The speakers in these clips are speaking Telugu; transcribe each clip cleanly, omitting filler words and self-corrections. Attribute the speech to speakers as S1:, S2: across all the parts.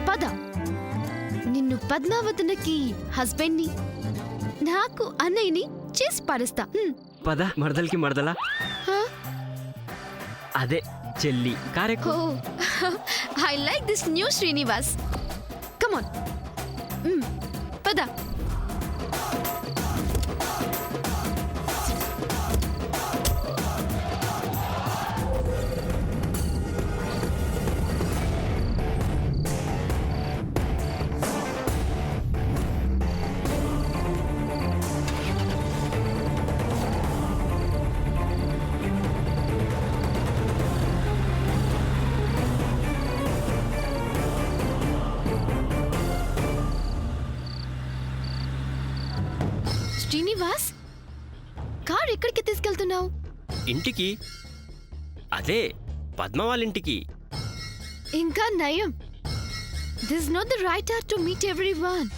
S1: పద, నిన్ను పద్మావతికి హస్బెండ్ ని, నాకు అన్నయ్యని చేసి పారేస్తా.
S2: పద, మరదలకి మరదలా, అదే చెల్లి కారెక్కు.
S1: I like this new Srinivas. Come on, పద. శ్రీనివాస్, కార్ ఎక్కడికి తీసుకెళ్తున్నావు?
S2: ఇంటికి, అదే పద్మ వాళ్ళ ఇంటికి.
S1: ఇంకా నయం, this not the right hour to meet everyone.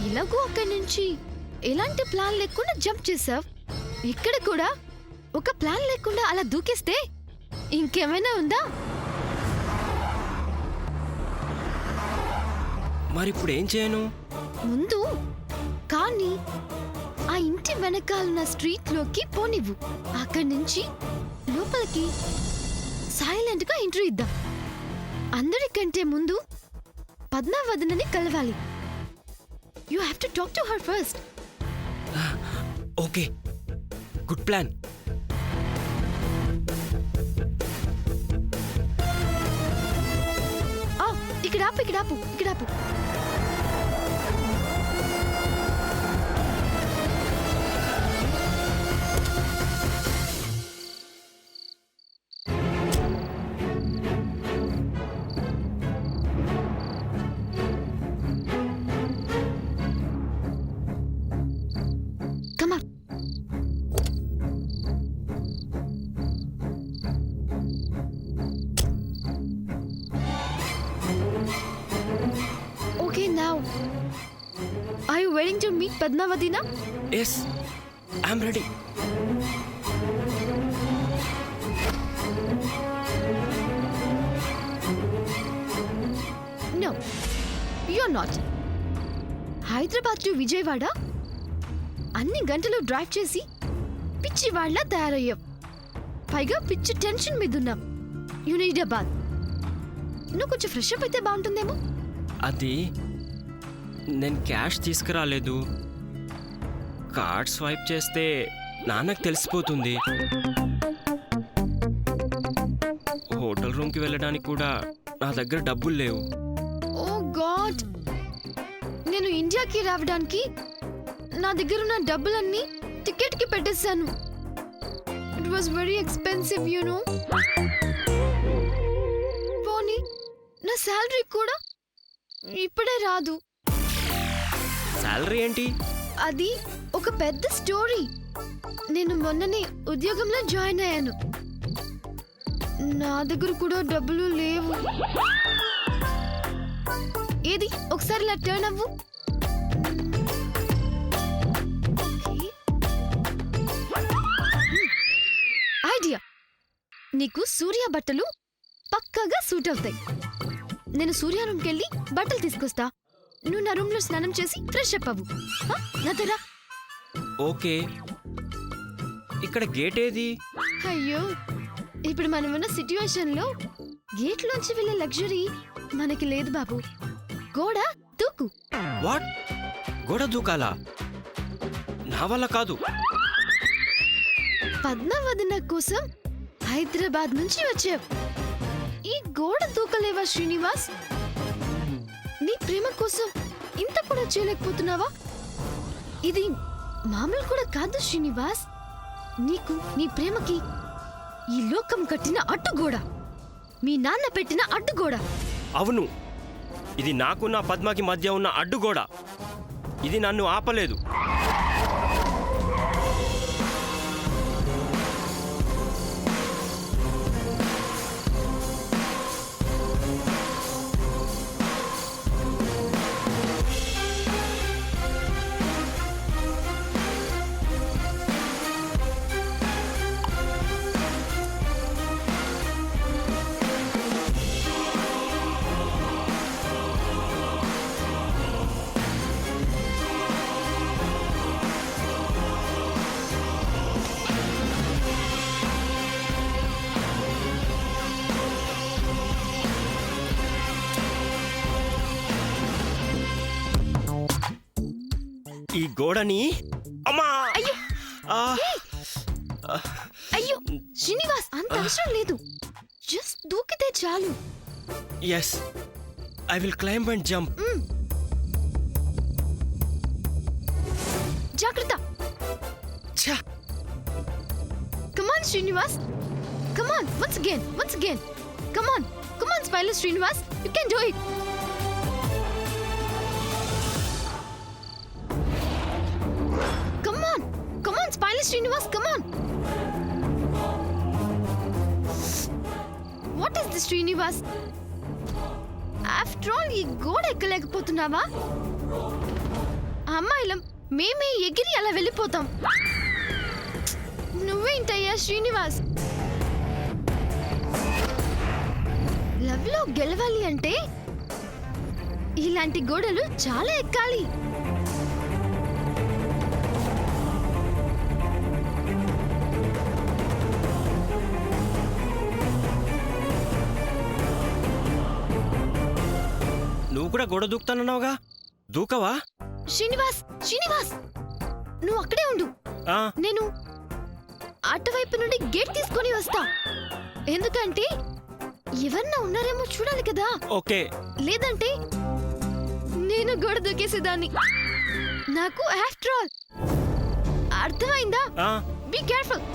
S1: ఇలాగూ అక్కడి నుంచి ఎలాంటి ప్లాన్ లేకుండా జంప్ చేసావ్. ఇక్కడ కూడా ఒక ప్లాన్ లేకుండా అలా దూకేస్తే ఇంకేమైనా ఉందా?
S2: మరిప్పుడు ఏం చేయను?
S1: ముందు కానీ ఆ ఇంటి వెనకాలన్న స్ట్రీట్ లోకి పోనివ్వు. అక్కడి నుంచి లోపలికి సైలెంట్ గా ఎంట్రీ ఇద్దాం. అందరికంటే ముందు పద్మావతిని కలవాలి. You have to talk to her first.
S2: Okay, good plan.
S1: ఇక్కడ ఆపు, ఇక్కడ ఆపు, ఇక్కడ ఆపు. Now, are you waiting to meet Padmavati now?
S2: Yes, I'm ready.
S1: No, you're not. Hyderabad to Vijayawada అన్ని గంటలు డ్రైవ్ చేసి పిచ్చి వాళ్ళ తయారయ్యాం. పైగా పిచ్చి టెన్షన్ మీదున్నాం. You need a bath. నువ్వు కొంచెం ఫ్రెష్ అప్ అయితే బాగుంటుందేమో.
S2: అది నేను క్యాష్ తీసుకురాలేదు. కార్డ్ స్వైప్ చేస్తే నాన్నకు తెలిసిపోతుంది. హోటల్ రూమ్కి వెళ్ళడానికి కూడా నా దగ్గర డబ్బులు లేవు.
S1: ఓ గాడ్, నేను ఇండియాకి రావడానికి నా దగ్గర ఉన్న డబ్బులన్నీ టికెట్కి పెట్టేశాను. It was very expensive you know. పోనీ నా శాలరీ కూడా ఇప్పుడే రాదు.
S2: శాలరీ ఏంటి?
S1: అది ఒక పెద్ద స్టోరీ. నేను మొన్ననే ఉద్యోగంలో జాయిన్ అయ్యాను. నా దగ్గర కూడా డబ్బులు లేవు. ఏది ఒకసారి ఇలా టర్న్ అవ్వు. ఐడియా, నీకు సూర్య బట్టలు పక్కాగా సూట్ అవుతాయి. నేను సూర్య రూమ్కి వెళ్ళి బట్టలు తీసుకొస్తా. నువ్వు నా రూమ్ లో స్నానం చేసి ఫ్రెష్ అప్ అవ్వు. నాతోరా.
S2: ఓకే, ఇక్కడ గేట్ ఏది?
S1: అయ్యో, ఇప్పుడు మనం ఉన్న సిట్యుయేషన్ లో గేట్ లోంచి వెళ్ళే లగ్జరీ మనకి లేదు బాబు. గోడ దూకు.
S2: వాట్? గోడ దూకాలా? నా వల్ల కాదు.
S1: పద్మావతి కోసం హైదరాబాద్ నుంచి వచ్చావు. ఈ గోడ దూకలేవా శ్రీనివాస్? నీ ప్రేమ కోసం ఇంత కూడా చేయలేకపోతున్నావా? ఇది మామూలు కూడా కాదు శ్రీనివాస్. నీకు నీ ప్రేమకి ఈ లోకం కట్టిన అడ్డుగోడ, మీ నాన్న పెట్టిన అడ్డుగోడ.
S2: అవును, ఇది నాకు నా పద్మకి మధ్య ఉన్న అడ్డుగోడ. ఇది నన్ను ఆపలేదు. ఈ గోడని అమ్మా
S1: అయ్యో
S2: ఆ,
S1: అయ్యో శ్రీనివాస్ అంత అవసరం లేదు, జస్ట్ దూకితే చాలు.
S2: Yes I will climb and jump.
S1: జాగ్రత్త. Come on Srinivas, come on once again. Come on, Spider Srinivas, you can do it. Come on, Spider Srinivas, come on. What is this, Srinivas? After all, ఈ గోడ ఎక్కలేకపోతున్నావా? అమ్మాయిలం మేమే ఎగిరి అలా వెళ్ళిపోతాం. నువ్వేంటయ్యా శ్రీనివాస్? లవ్ లో గెలవాలి అంటే ఇలాంటి గోడలు చాలా ఎక్కాలి.
S2: నువ్వు కూడా గోడ దూకుతానన్నావుగా, దూకవా?
S1: శ్రీనివాస్ నువ్వు అక్కడే ఉండు,
S2: ఆ,
S1: నేను అటువైపు నుండి గేట్ తీసుకొని వస్తా. ఎందుకంటే ఎవరన్నా ఉన్నారేమో చూడాలి కదా.
S2: ఓకే.
S1: లేదంటే నేను గోడ దూకేసేదాన్ని. నాకు ఆఫ్టర్ ఆల్ అర్థమైందా?
S2: ఆ,
S1: బీ కేర్ఫుల్.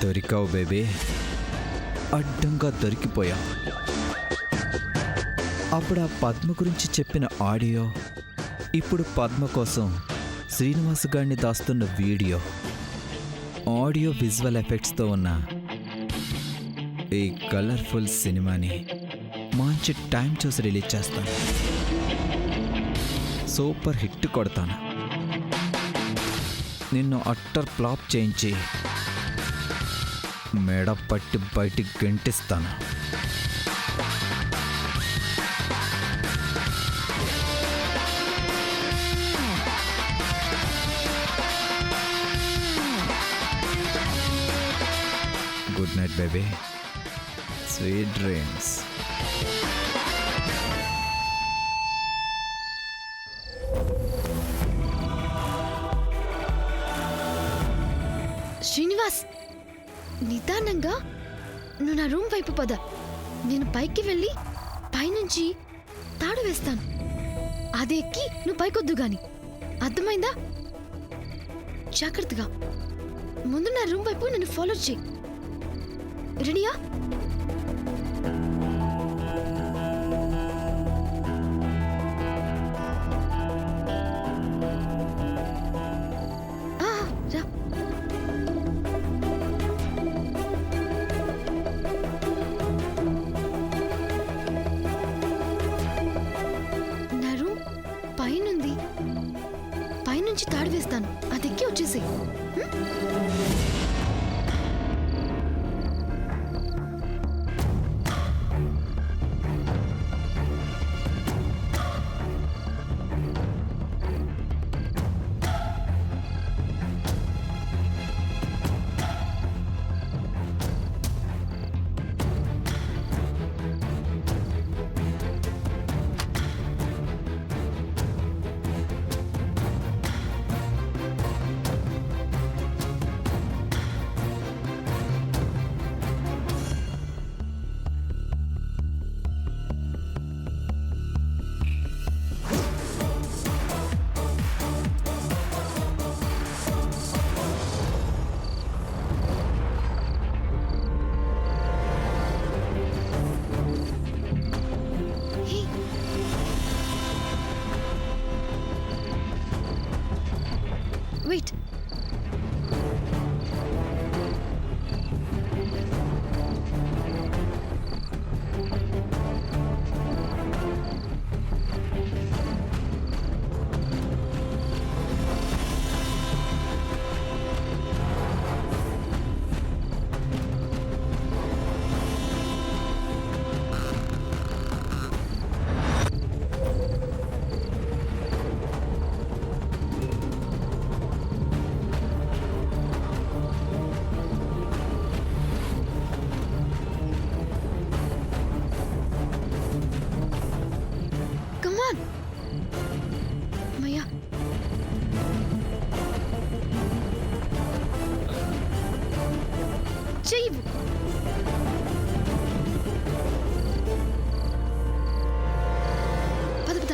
S3: దొరికావు బేబీ, అడ్డంగా దొరికిపోయా. అప్పుడు ఆ పద్మ గురించి చెప్పిన ఆడియో, ఇప్పుడు పద్మ కోసం శ్రీనివాస్ గారిని దాస్తున్న వీడియో, ఆడియో విజువల్ ఎఫెక్ట్స్తో ఉన్న ఈ కలర్ఫుల్ సినిమాని మంచి టైం చూసి రిలీజ్ చేస్తాను. సూపర్ హిట్ కొడతాను. నిన్ను అట్టర్ ఫ్లాప్ చేయించి మెడ పట్టి బయటికి గెంటిస్తాను. Good night baby, sweet dreams.
S1: Srinivas నిదానంగా నువ్వు నా రూమ్ వైపు పద. నేను పైకి వెళ్ళి పైనుంచి తాడు వేస్తాను. అది ఎక్కి నువ్వు పైకొద్దు గాని, అర్థమైందా? జాగ్రత్తగా ముందు నా రూమ్ వైపు నన్ను ఫాలో చేయి. రెడీయా? రా. నా రూమ్ పైనుంది, పైనుంచి తాడు వేస్తాను. అది ఎక్కి వచ్చేసి వెయిట్. అమ్మయ్యా. చెయ్యి. పద పద.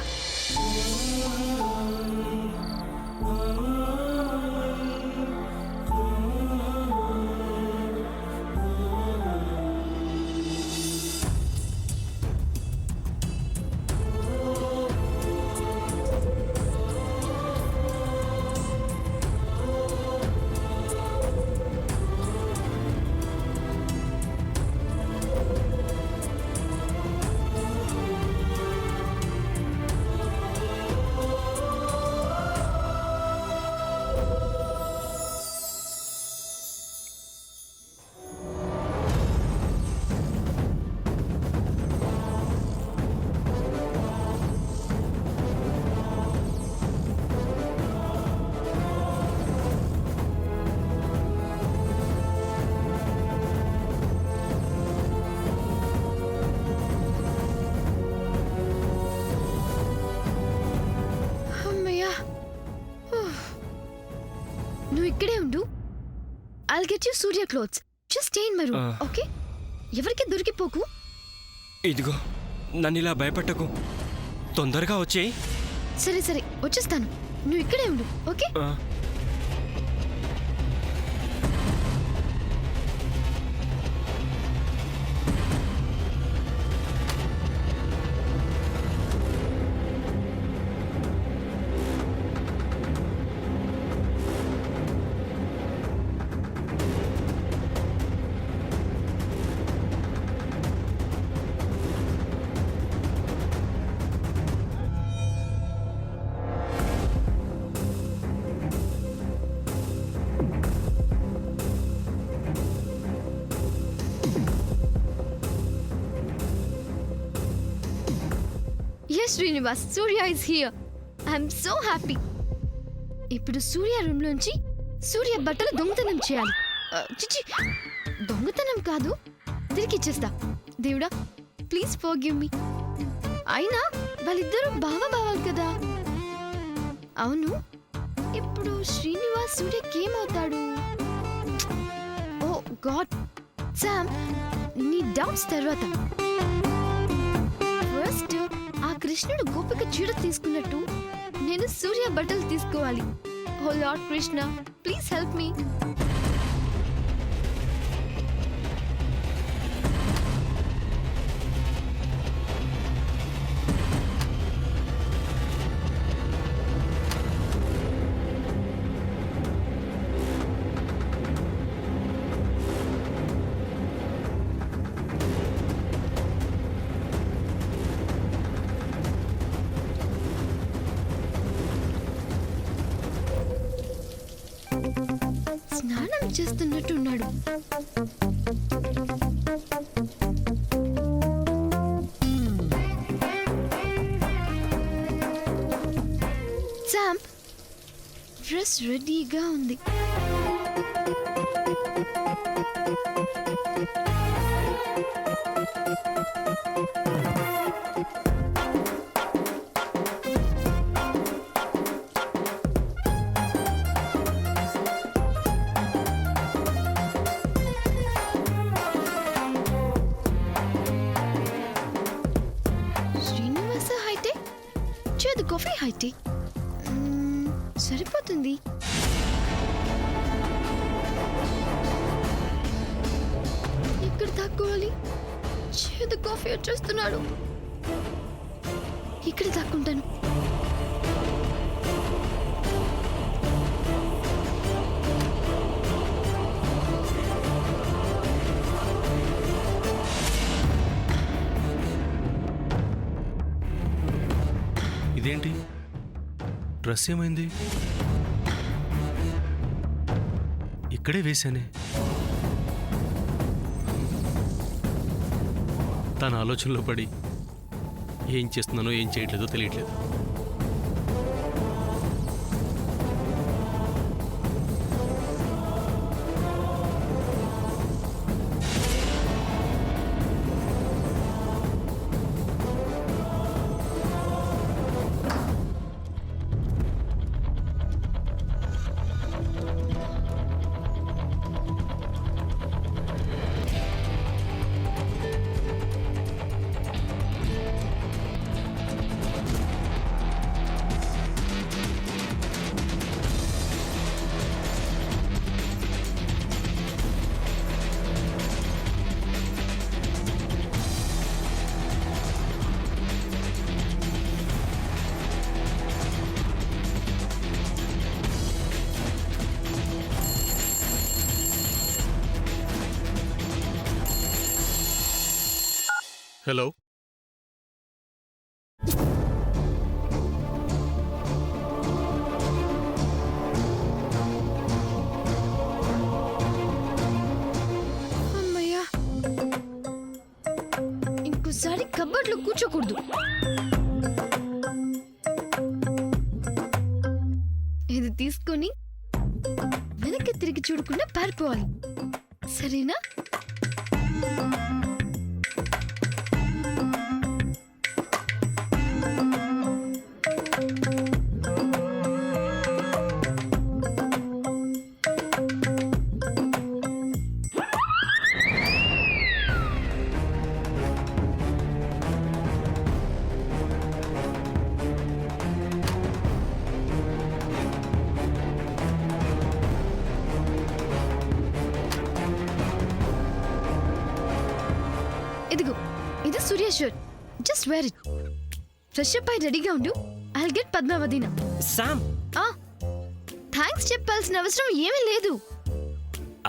S1: అమ్మయ్యా. నువ్వు ఇక్కడే ఉండు. I'll get you Surya clothes. Just stay in my room, okay? ఎవరికి దొరికిపోకు.
S2: ఇదిగో నన్ను ఇలా భయపెట్టకు, తొందరగా వచ్చేయి.
S1: సరే సరే వచ్చేస్తాను. నువ్వు ఇక్కడే ఉండు, okay? Yes, Srinivas, Surya is here. I'm so happy. ఇప్పుడు సూర్య రూమ్ లోంచి సూర్య బట్టలు దొంగతనం చేయాలి. చిచి, దొంగతనం కాదు, తిరిగి ఇచ్చేస్తా. దేవుడా, ప్లీజ్ ఫర్గివ్ మీ. అయినా వాళ్ళిద్దరూ బావలు కదా. అవును, ఇప్పుడు శ్రీనివాస్ సూర్యకి ఏమవుతాడు? ఓ గాడ్, శామ్, నీ డౌట్స్ తర్వాత. ఫస్ట్ ఆ కృష్ణుడు గోపిక చీర తీసుకున్నట్టు నేను సూర్య బట్టలు తీసుకోవాలి. Oh lord Krishna, please help me. స్నానం చేస్తున్నట్టున్నాడు. శామ్, డ్రెస్ రెడీగా ఉంది. కాఫీ హైటీ సరిపోతుంది. ఇక్కడ తాక్కోవాలి. చేదు కాఫీ వచ్చేస్తున్నాడు. ఇక్కడ తాక్కుంటాను.
S4: ఇదేంటి, డ్రెస్ ఏమైంది? ఇక్కడే వేశానే. తన ఆలోచనలో పడి ఏం చేస్తున్నానో ఏం చేయట్లేదో తెలియట్లేదు. హలో
S1: అమ్మయ్యా, ఇంకోసారి కబోర్డ్లో కూర్చోకూడదు. ఇది తీసుకొని వెనక్కి తిరిగి చూడకుండా పారిపోవాలి, సరేనా? ఇదిగో, ఇది Surya shirt. Just wear it. Fresh up అయి రెడీగా ఉండు. ఐల్ గెట్ పద్మావతిన.
S2: శామ్,
S1: థ్యాంక్స్ చెప్పాల్సిన అవసరం ఏమీ లేదు.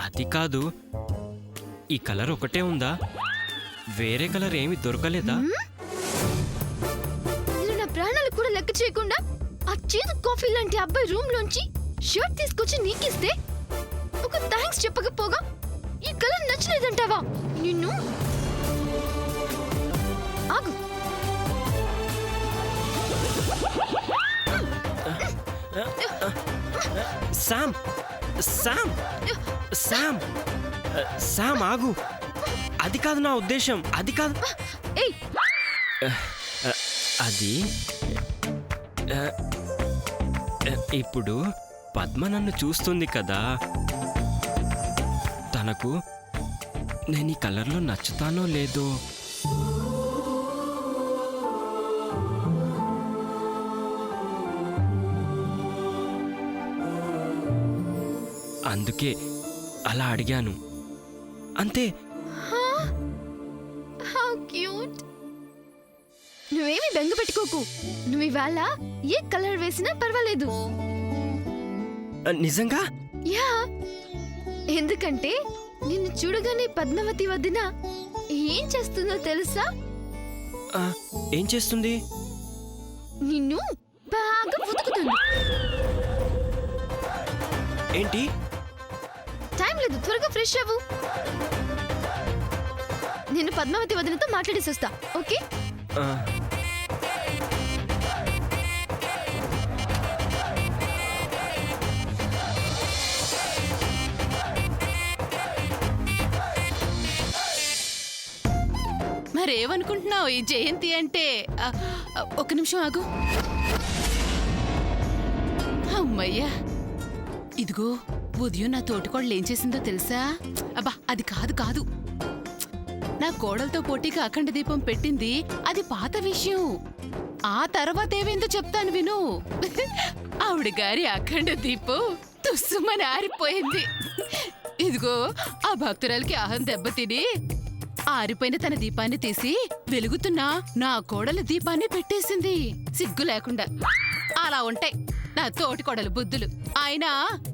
S2: అది కాదు, ఈ కలర్ ఒకటే ఉందా? వేరే కలర్ ఏమీ దొరకలేదా?
S1: నేను నా ప్రాణాలు కూడా లెక్క చేయకుండా ఆ చేదు కాఫీ లాంటి అబ్బాయి రూమ్ లోంచి షర్ట్ తీసుకొచ్చి నీకిస్తే ఒక థ్యాంక్స్ చెప్పకపోగా ఈ కలర్ నచ్చలేదంటావా? నిన్ను ఆగు.
S2: శామ్, శామ్, శామ్, శామ్ ఆగు. అది కాదు నా ఉద్దేశం, అది కాదు.
S1: ఏయ్,
S2: అది ఇప్పుడు పద్మ నన్ను చూస్తుంది కదా, తనకు నేను ఈ కలర్లో నచ్చుతానో లేదో. అందుకే అలా అడిగాను, అంతే.
S1: How cute. నువ్వేమి బెంగ పెట్టుకోకు. నువ్వు ఇవాళ ఏ కలర్ వేసినా పర్వాలేదు.
S2: నిజంగా?
S1: యా, ఎందుకంటే నిన్ను చూడగానే పద్మావతి వదిన ఏం చేస్తుందో తెలుసా?
S2: ఏం చేస్తుంది?
S1: నిన్ను బాగా ఉతుకుతుంది.
S2: ఏంటి?
S1: టైం లేదు, త్వరగా ఫ్రెష్ అవ్వు. నేను పద్మావతి వదినతో మాట్లాడేసి వస్తా, ఓకే?
S2: ఆ,
S5: మరేమనుకుంటున్నావు ఈ జయంతి అంటే? ఒక నిమిషం ఆగు. అమ్మయ్యా, ఇదిగో ఉదయం నా తోటికోడలు ఏం చేసిందో తెలుసా? అబ్బా, అది కాదు కాదు, నా కోడలతో పోటీగా అఖండ దీపం పెట్టింది. అది పాత విషయం. ఆ తర్వాత ఏమైందో చెప్తాను విను. ఆవిడ గారి అఖండ దీపం తుస్సుమని ఆరిపోయింది. ఇదిగో ఆ భక్తురాలకి అహం దెబ్బతిని ఆరిపోయిన తన దీపాన్ని తీసి వెలుగుతున్నా నా కోడల దీపాన్ని పెట్టేసింది, సిగ్గు లేకుండా. అలా ఉంటాయి నా తోటి కోడలు బుద్ధులు. అయినా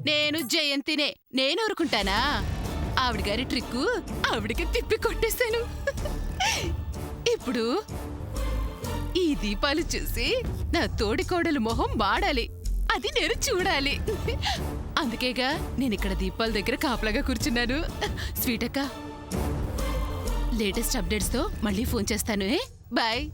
S5: నేను జయంతినే, నేను ఊరుకుంటానా? ఆవిడ గారి ట్రిక్కు ఆవిడకి తిప్పి కొట్టేశాను. ఇప్పుడు ఈ దీపాలు చూసి నా తోడి కోడలు మొహం వాడాలి, అది నేను చూడాలి. అందుకేగా నేను ఇక్కడ దీపాల దగ్గర కాపలాగా కూర్చున్నాను. స్వీట్ అక్క, లేటెస్ట్ అప్డేట్స్ తో మళ్ళీ ఫోన్ చేస్తాను. బాయ్.